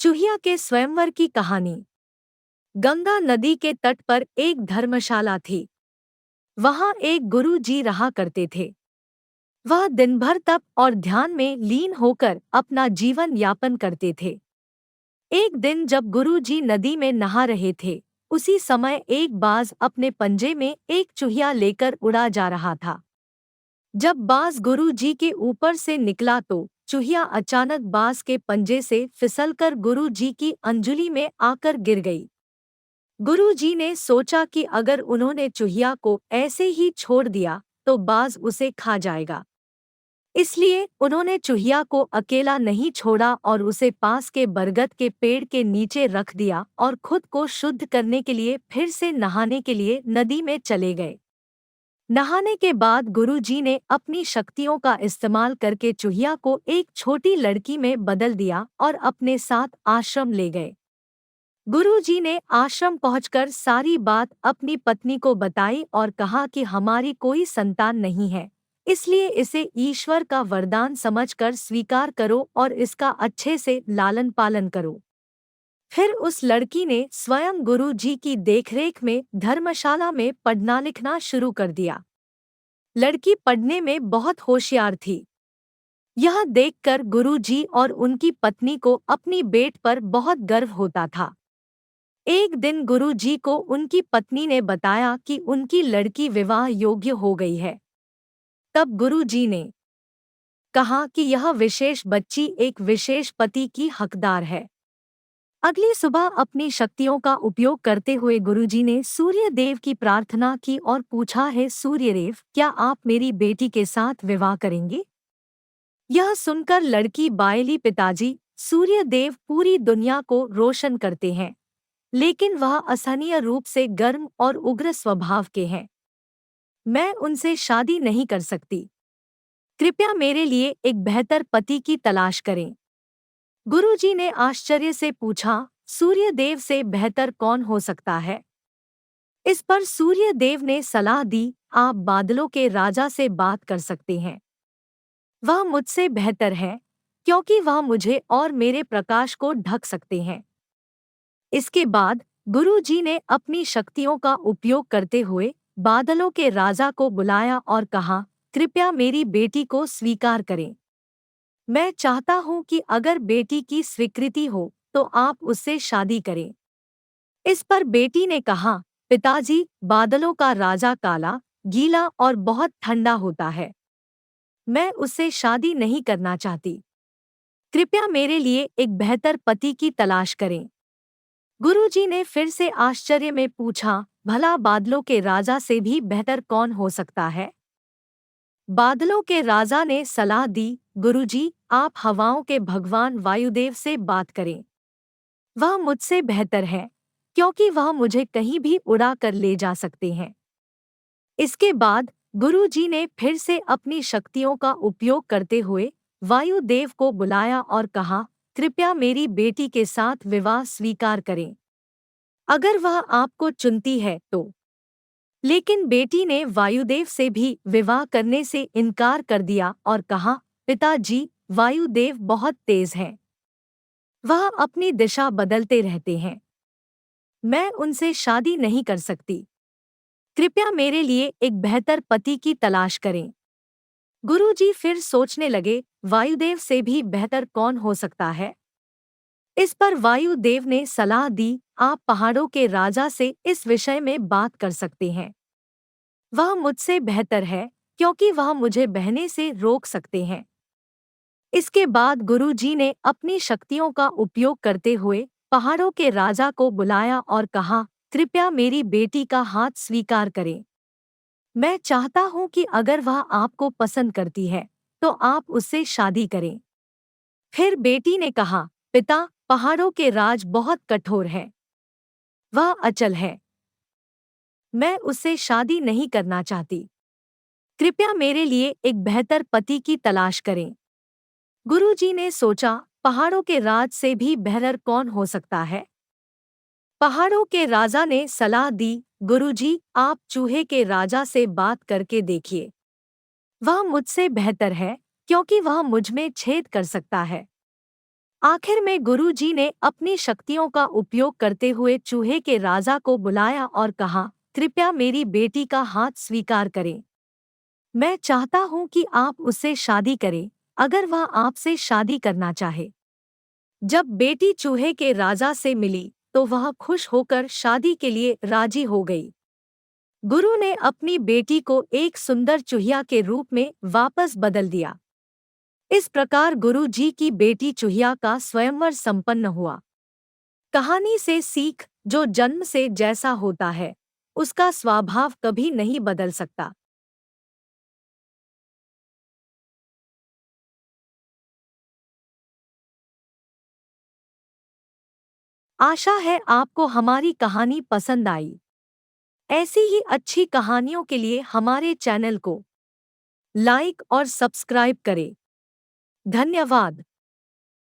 चूहिया के स्वयंवर की कहानी। गंगा नदी के तट पर एक धर्मशाला थी। वहां एक गुरु जी रहा करते थे। वह दिन भर तप और ध्यान में लीन होकर अपना जीवन यापन करते थे। एक दिन जब गुरु जी नदी में नहा रहे थे, उसी समय एक बाज अपने पंजे में एक चूहिया लेकर उड़ा जा रहा था। जब बाज गुरु जी के ऊपर से निकला तो चूहिया अचानक बाज के पंजे से फिसलकर गुरु जी की अंजुली में आकर गिर गई। गुरु जी ने सोचा कि अगर उन्होंने चूहिया को ऐसे ही छोड़ दिया तो बाज उसे खा जाएगा। इसलिए उन्होंने चूहिया को अकेला नहीं छोड़ा और उसे पास के बरगद के पेड़ के नीचे रख दिया और खुद को शुद्ध करने के लिए फिर से नहाने के लिए नदी में चले गए। नहाने के बाद गुरुजी ने अपनी शक्तियों का इस्तेमाल करके चूहिया को एक छोटी लड़की में बदल दिया और अपने साथ आश्रम ले गए। गुरुजी ने आश्रम पहुंचकर सारी बात अपनी पत्नी को बताई और कहा कि हमारी कोई संतान नहीं है, इसलिए इसे ईश्वर का वरदान समझकर स्वीकार करो और इसका अच्छे से लालन पालन करो। फिर उस लड़की ने स्वयं गुरु जी की देखरेख में धर्मशाला में पढ़ना लिखना शुरू कर दिया। लड़की पढ़ने में बहुत होशियार थी। यह देखकर गुरु जी और उनकी पत्नी को अपनी बेट पर बहुत गर्व होता था। एक दिन गुरु जी को उनकी पत्नी ने बताया कि उनकी लड़की विवाह योग्य हो गई है। तब गुरु जी ने कहा कि यह विशेष बच्ची एक विशेष पति की हकदार है। अगली सुबह अपनी शक्तियों का उपयोग करते हुए गुरुजी ने सूर्य देव की प्रार्थना की और पूछा, है सूर्यदेव, क्या आप मेरी बेटी के साथ विवाह करेंगे? यह सुनकर लड़की बायली, पिताजी सूर्य देव पूरी दुनिया को रोशन करते हैं, लेकिन वह असहनीय रूप से गर्म और उग्र स्वभाव के हैं। मैं उनसे शादी नहीं कर सकती। कृपया मेरे लिए एक बेहतर पति की तलाश करें। गुरुजी ने आश्चर्य से पूछा, सूर्यदेव से बेहतर कौन हो सकता है? इस पर सूर्यदेव ने सलाह दी, आप बादलों के राजा से बात कर सकते हैं। वह मुझसे बेहतर है, क्योंकि वह मुझे और मेरे प्रकाश को ढक सकते हैं। इसके बाद गुरुजी ने अपनी शक्तियों का उपयोग करते हुए बादलों के राजा को बुलाया और कहा, कृपया मेरी बेटी को स्वीकार करें। मैं चाहता हूं कि अगर बेटी की स्वीकृति हो तो आप उससे शादी करें। इस पर बेटी ने कहा, पिताजी, बादलों का राजा काला, गीला और बहुत ठंडा होता है। मैं उससे शादी नहीं करना चाहती। कृपया मेरे लिए एक बेहतर पति की तलाश करें। गुरुजी ने फिर से आश्चर्य में पूछा, भला बादलों के राजा से भी बेहतर कौन हो सकता है? बादलों के राजा ने सलाह दी, गुरुजी, आप हवाओं के भगवान वायुदेव से बात करें। वह मुझसे बेहतर है, क्योंकि वह मुझे कहीं भी उड़ा कर ले जा सकते हैं। इसके बाद गुरुजी ने फिर से अपनी शक्तियों का उपयोग करते हुए वायुदेव को बुलाया और कहा, कृपया मेरी बेटी के साथ विवाह स्वीकार करें, अगर वह आपको चुनती है तो। लेकिन बेटी ने वायुदेव से भी विवाह करने से इनकार कर दिया और कहा, पिताजी, वायुदेव बहुत तेज हैं। वह अपनी दिशा बदलते रहते हैं। मैं उनसे शादी नहीं कर सकती। कृपया मेरे लिए एक बेहतर पति की तलाश करें। गुरुजी फिर सोचने लगे, वायुदेव से भी बेहतर कौन हो सकता है? इस पर वायुदेव ने सलाह दी, आप पहाड़ों के राजा से इस विषय में बात कर सकते हैं। वह मुझसे बेहतर है, क्योंकि वह मुझे बहने से रोक सकते हैं। इसके बाद गुरुजी ने अपनी शक्तियों का उपयोग करते हुए पहाड़ों के राजा को बुलाया और कहा, कृपया मेरी बेटी का हाथ स्वीकार करें। मैं चाहता हूं कि अगर वह आपको पसंद करती है तो आप उससे शादी करें। फिर बेटी ने कहा, पिता, पहाड़ों के राज बहुत कठोर है। वह अचल है। मैं उससे शादी नहीं करना चाहती। कृपया मेरे लिए एक बेहतर पति की तलाश करें। गुरुजी ने सोचा, पहाड़ों के राज से भी बेहतर कौन हो सकता है? पहाड़ों के राजा ने सलाह दी, गुरुजी, आप चूहे के राजा से बात करके देखिए। वह मुझसे बेहतर है, क्योंकि वह मुझ में छेद कर सकता है। आखिर में गुरुजी ने अपनी शक्तियों का उपयोग करते हुए चूहे के राजा को बुलाया और कहा, कृपया मेरी बेटी का हाथ स्वीकार करें। मैं चाहता हूं कि आप उससे शादी करें, अगर वह आपसे शादी करना चाहे। जब बेटी चूहे के राजा से मिली तो वह खुश होकर शादी के लिए राजी हो गई। गुरु ने अपनी बेटी को एक सुंदर चूहिया के रूप में वापस बदल दिया। इस प्रकार गुरु जी की बेटी चूहिया का स्वयंवर संपन्न हुआ। कहानी से सीख, जो जन्म से जैसा होता है उसका स्वभाव कभी नहीं बदल सकता। आशा है आपको हमारी कहानी पसंद आई। ऐसी ही अच्छी कहानियों के लिए हमारे चैनल को लाइक और सब्सक्राइब करें। धन्यवाद।